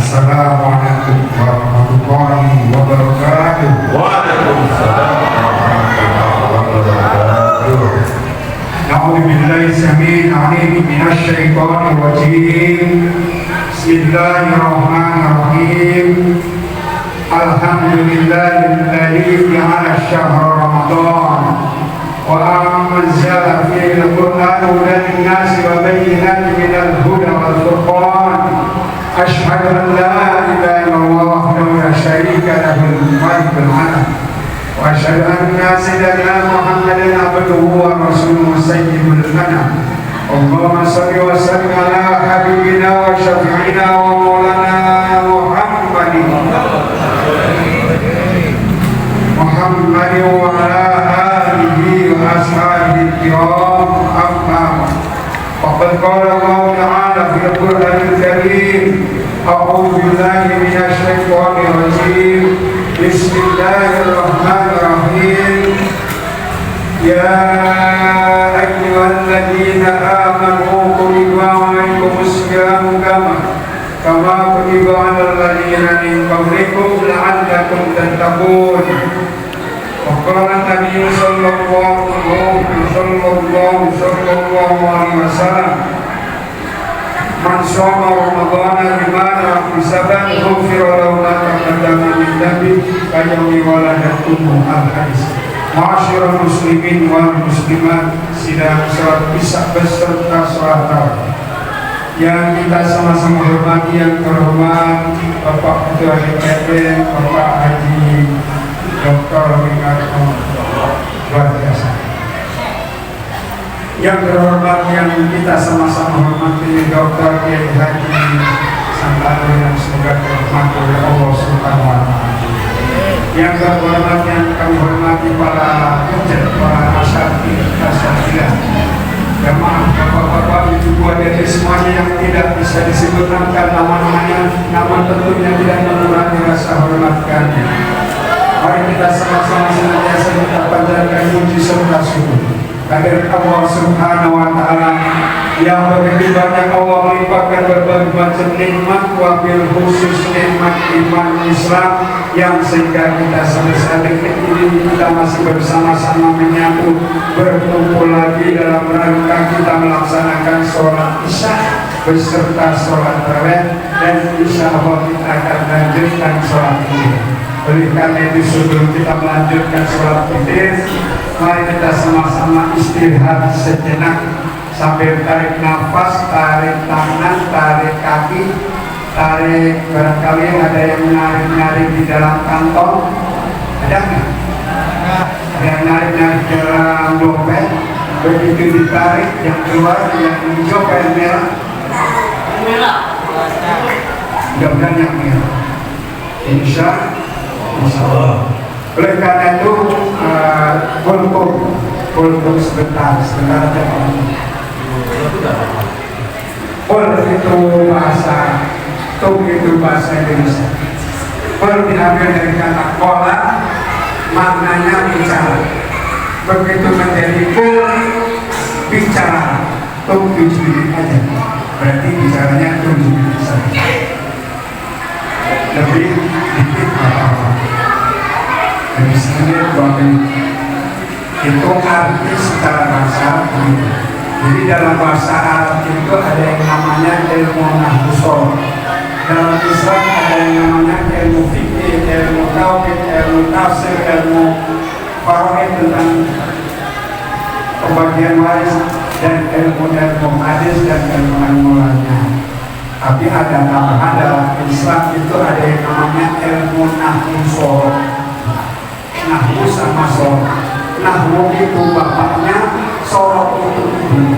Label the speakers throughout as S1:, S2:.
S1: Assalamualaikum warahmatullahi wabarakatuh.
S2: Waalaikumsalam warahmatullahi wabarakatuh.
S1: A'udzubillahi samil alim minasy syaithanir rajim. Bismillahirrahmanirrahim. Alhamdulillahilladzi ja'ala syahra Ramadan wa anzala fihi al-Qur'ana hudan lin-nasi wa bayyinatin minal huda wal furqan. Asyhadu an la ilaha illallah wahdahu la syarika lahu al-malikul a'la wa asyhadu anna sayyidana Muhammadan abduhu wa rasuluhu sayyidul anam. Allahumma shalli wa sallim ala habibina wa syafi'ina wa maulana Muhammadin wa ala alihi wa ashabihi kiram. Amma faqad qala Allah ta'ala fil Qur'anil Karim. A'udzu billahi minasy syaithanir rajim. Bismillahirrahmanirrahim. Ya ayyuhalladzina amanu kutiba 'alaikumus syiyamu kama kutiba 'alal ladzina min qablikum la'allakum tattaqun. Wa qala Nabi sallallahu alaihi wasallam, man shoma ramadhana bimana bisaban ghufira lahu ma taqaddama min dhanbi ka yawmi waladatuhu. Al-hadis. Ma'asyiral muslimin wal muslimat, sidang salat Isya beserta salat tarawih yang kita sama-sama hormati, yang terhormat Bapak Ketua DPRD, Bapak Haji Dr. Winarto, luar biasa. Yang terhormat yang kita sama-sama hormati Dr. Kiai Haji Santano, yang semoga terhormat oleh Allah Subhanahu wa Ta'ala. Yang terhormat yang kami hormati para pejabat, para asatidzah, jamaah, bapak-bapak, ibu-ibu, adik semuanya yang tidak bisa disebutkan nama-namanya, namun tentunya tidak mengurangi rasa hormat kami. Mari kita sama-sama senantiasa kita panjatkan puji serta syukur kehadirat Allah Subhanahu wa Ta'ala yang begitu banyak Allah melimpahkan berbagai macam nikmat, wabil khusus nikmat iman Islam, yang sehingga kita sampai saat ini kita masih bersama-sama menyatu berkumpul lagi dalam rangka kita melaksanakan sholat Isya beserta sholat tarawih, dan insya Allah kita akan lanjutkan sholat ini. Oleh karena itu sebelum kita melanjutkan sholat witir, mari kita sama-sama istirahat sejenak sambil tarik nafas, tarik tangan, tarik kaki, tarik, barangkali ada yang narik-narik di dalam kantong, ada nggak? Ada yang narik-narik di dalam dompet, begitu ditarik yang keluar yang hijau yang merah, mudah-mudahan yang merah, insya Allah. Oleh karena itu kultum sebentar aja. Kul itu bahasa, tum itu bahasa Indonesia. Kul diambil dari kata kola, maknanya bicara. Begitu menjadi kul, bicara, tum 7 menit aja. Berarti bicaranya 7 menit saja. Lebih dikit apa-apa. Lebih sedikit 2 menit. Itu arti secara bahasa begitu. Jadi dalam bahasa Arab itu ada yang namanya ilmu nahwu, dalam Islam ada yang namanya ilmu fikih, ilmu tauhid, ilmu tafsir, ilmu faraid tentang pembagian waris, dan ilmu hadis dan ilmu lainnya. Tapi ada tambahan dalam Islam itu ada yang namanya ilmu nahwu, nahwu sama sorot. Nahwu itu bapaknya, sorot itu ibu.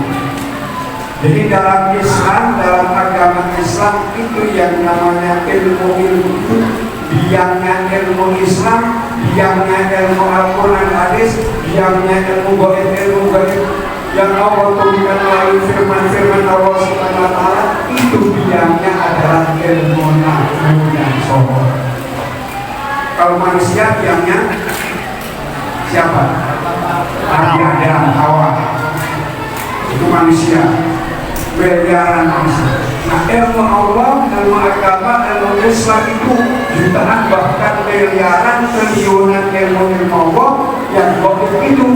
S1: Jadi dalam Islam, dalam agama Islam itu yang namanya ilmu itu, biangnya ilmu Islam, biangnya ilmu Al-Quran hadis, biangnya ilmu gaib, yang Allah turunkan melalui firman-firman Allah Subhanahu wa Ta'ala, itu biangnya adalah ilmu nahwu dan sorot. Kalau manusia biangnya siapa? Nabi Adam, Hawa, itu manusia, miliaran manusia. Nah, ilmu Allah, ilmu agama, ilmu Islam itu jutaan bahkan miliaran triliunan ilmu Allah yang goib itu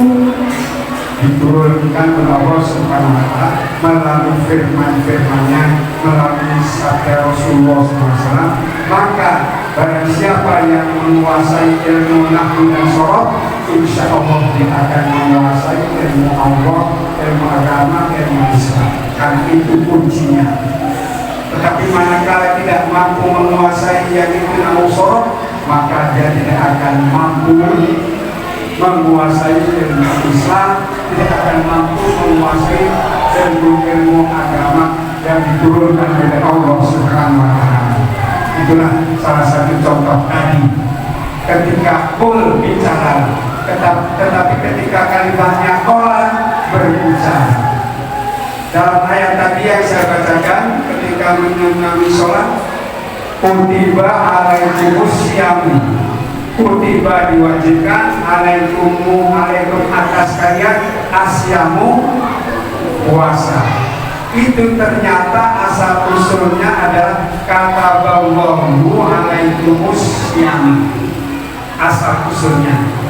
S1: diturunkan oleh Allah Subhanahu wa Ta'ala melalui firman-firman-Nya, melalui sabda Rasulullah SAW. Maka barang siapa yang menguasai ilmu nahwu dan sorab, insya Allah dia akan menguasai ilmu Allah, ilmu agama, ilmu Islam. Karena itu kuncinya. Tetapi manakala tidak mampu menguasai yang itu nahwu sorab, maka dia tidak akan mampu menguasai ilmu Islam, tidak akan mampu menguasai ilmu agama yang diturunkan oleh Allah Subhanahu wa Ta'ala. Itulah salah satu contoh tadi. Ketika Qul bicara, tetapi ketika kalimatnya Qala berbicara. Dalam ayat tadi yang saya bacakan, ketika mengenai sholat, kutiba alaikumus syamu, kutiba diwajibkan, alaikum atas kalian asyamu, puasa. Itu ternyata asal usulnya adalah kata Allahu alaikumus syamu. Asal usulnya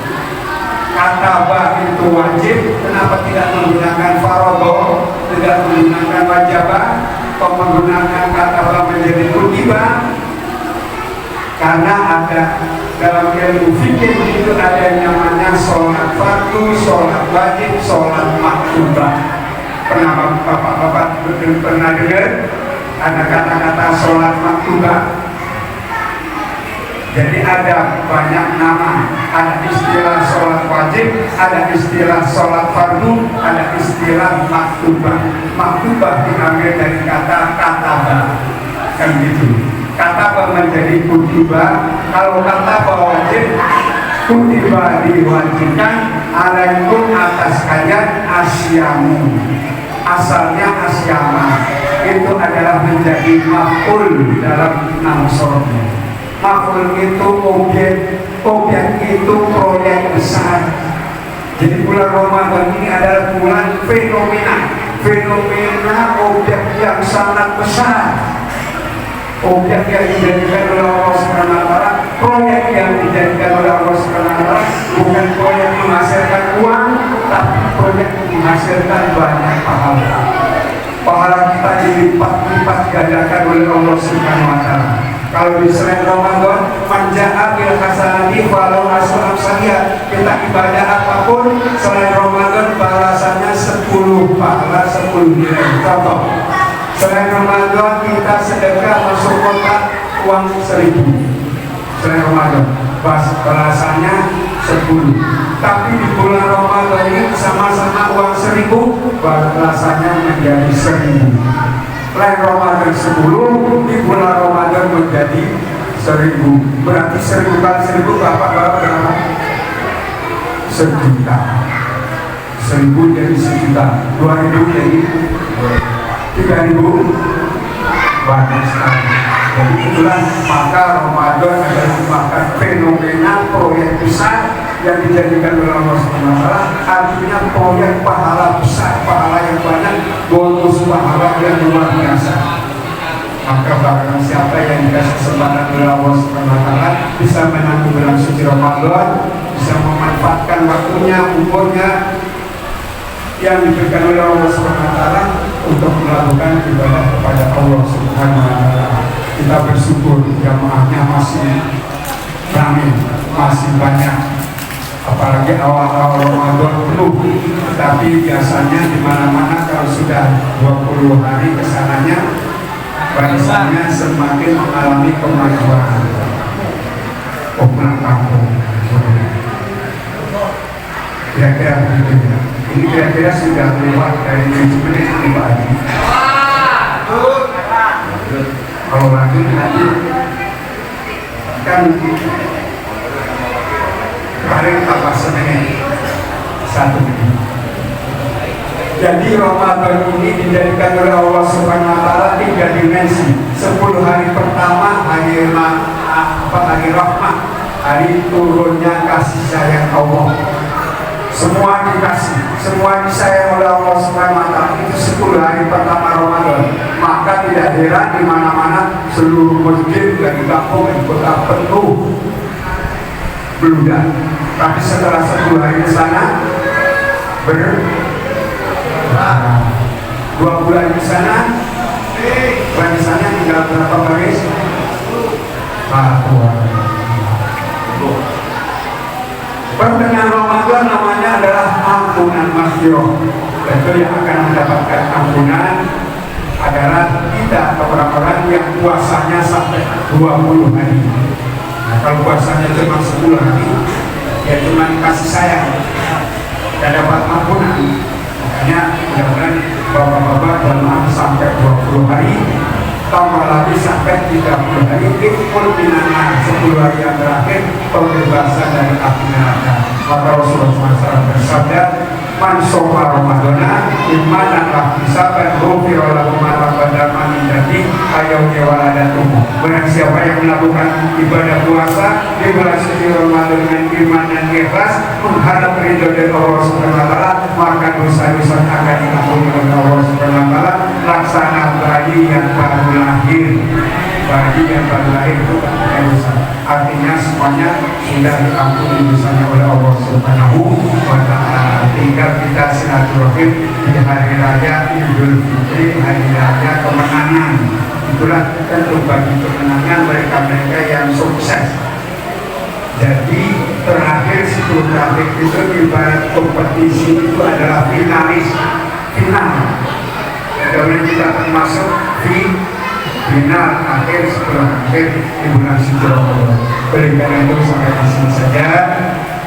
S1: kata ba itu wajib, kenapa tidak menggunakan farodo, tidak menggunakan wajibah, atau menggunakan kata ba menjadi kutiba? Karena ada dalam ilmu fikih itu ada yang namanya sholat fardu, sholat wajib, sholat maktubah. Pernah bapak-bapak pernah dengar ada kata-kata sholat maktubah? Jadi ada banyak nama, ada istilah sholat wajib, ada istilah sholat fardu, ada istilah maktubah. Maktubah diambil dari kata kataba, kan gitu. Kataba menjadi kutiba. Kalau kataba wajib, kutiba diwajibkan, alaikum atas kalian asyamu. Asalnya asyama itu adalah menjadi maf'ul dalam nahwu sorobnya. Maf'ul itu objek itu proyek besar. Jadi bulan Ramadan ini adalah bulan fenomena objek yang sangat besar, objek yang dijadikan oleh Allah Subhanahu wa Ta'ala, proyek yang dijadikan oleh Allah Subhanahu wa Ta'ala, bukan proyek menghasilkan uang, tapi proyek menghasilkan banyak pahala. Pahala kita dilipat-lipat gandakan oleh Allah Subhanahu wa Ta'ala. Kalau di selain Ramadan, manja'a bil hasanati falau asru amsaliyah. Kita ibadah apapun selain Ramadan balasannya 10 pahala, 10 nilai. Contoh, selain Ramadan kita sedekah masuk kotak uang 1000. Selain Ramadan balasannya 10. Tapi di bulan Ramadan ini sama-sama uang 1000, balasannya menjadi 1000. Selain Ramadan 10, di bulan Ramadan menjadi 1000. Berarti 1000 kali 1000 berapa? 1 juta. 1000 jadi 1 juta. 2000 jadi 3000. Banyak sekali. Jadi itulah maka Ramadan adalah maka fenomena proyek besar yang dijadikan oleh Allah SWT. Artinya proyek pahala besar, pahala yang banyak, bonus pahala yang luar biasa. Maka barang siapa yang dikasih kesempatan oleh Allah SWT bisa menanggung bulan suci Ramadan, bisa memanfaatkan waktunya, umurnya yang diberikan oleh Allah SWT untuk melakukan ibadah kepada Allah SWT. Kita bersyukur jamaahnya masih ramai, masih banyak. Apalagi awal-awal Ramadan penuh, tapi biasanya di mana-mana kalau sudah 20 hari kesananya barisannya semakin mengalami kemajuan. Pulang kampung. Kira-kira begitu ya. Ini kira-kira sudah lewat dari 7 menit ini Pak Haji. Kalau lagi nanti kan kemarin apa Senin 1 menit. Jadi Ramadan ini dijadikan oleh Allah Subhanahu wa Ta'ala 3 dimensi. 10 hari pertama hari rahmat, hari turunnya kasih sayang Allah. semua dikasih, semua disayang oleh Allah Subhanahu wa Ta'ala. Itu 10 hari pertama Ramadan. Maka tidak heran di mana-mana seluruh masjid dan kampung dan kota penuh beludak. Tapi setelah 10 hari di sana 2 bulan di sana, di sana tinggal berapa baris? 1. Pertengahan Ramadan namanya adalah ampunan maghfirah. Itu yang akan mendapatkan ampunan adalah kita atau orang-orang yang puasanya sampai 20 hari. Nah, kalau puasanya cuma 10 hari, ya cuma kasih sayang dan dapat ampunan. Makanya mudah-mudahan bapak-bapak dalam sampai 20 hari, tambah lagi sampai 30 hari, ikut binana 10 hari yang terakhir pembebasan dari api neraka. Maka Rasulullah SAW bersabda, man soma Ramadana imanan lah misalkan rufiro lahu mata pada mani jadi ayau kewaladatuh. Barang siapa yang melakukan ibadah puasa di bulan suci Ramadan dengan iman dan ikhlas menghadap ridho dari Allah Subhanahu wa Ta'ala, maka dosa-dosa akan diampuni oleh Allah Subhanahu wa Ta'ala. Laksana bayi yang baru lahir, bayi yang baru lahir itu kan dosa. Artinya semuanya sudah diampuni dosanya oleh Allah Subhanahu wa Ta'ala. Tinggal kita silaturahim di hari raya Idul Fitri, hari raya kemenangan. Itulah tentu bagi kemenangan mereka-mereka yang sukses. Jadi terakhir sebelum terakhir itu ibarat kompetisi itu adalah finalis, final. Kemudian kita termasuk di final akhir sebelum akhir di bulan suci Ramadan. Oleh karena itu sampai di sini saja.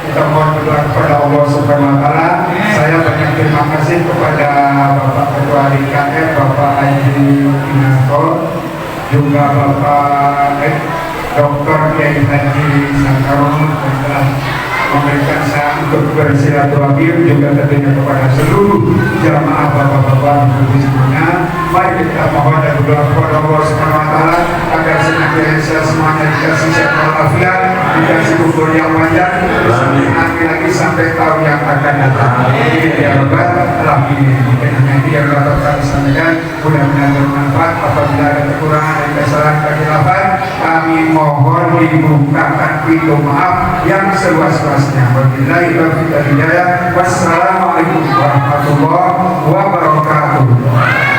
S1: Kita mohon berdoa kepada Allah Subhanahu wa Ta'ala. Saya banyak terima kasih kepada Bapak Ketua DKM, Bapak Haji Inanto, juga Bapak Dr. Kiai Haji Sangkaron yang telah memberikan saya untuk bersilaturahim, juga tentunya kepada seluruh jamaah bapak-bapak di semuanya. Mari kita mohon dan berdoa kepada Allah Subhanahu wa Ta'ala agar senantiasa semuanya dikasih sehat walafiat, dikasih umur yang panjang, nanti lagi sampai tahun yang akan datang. Ya Rabbal Alamin. Mungkin hanya itu yang dapat kami sampaikan. Mudah-mudahan bermanfaat. Apabila ada kekurangan dan kesalahan kehilafan, kami mohon dibukakan pintu maaf yang seluas-luasnya. Wabillahi taufiq wal hidayah. Wassalamualaikum warahmatullahi wabarakatuh.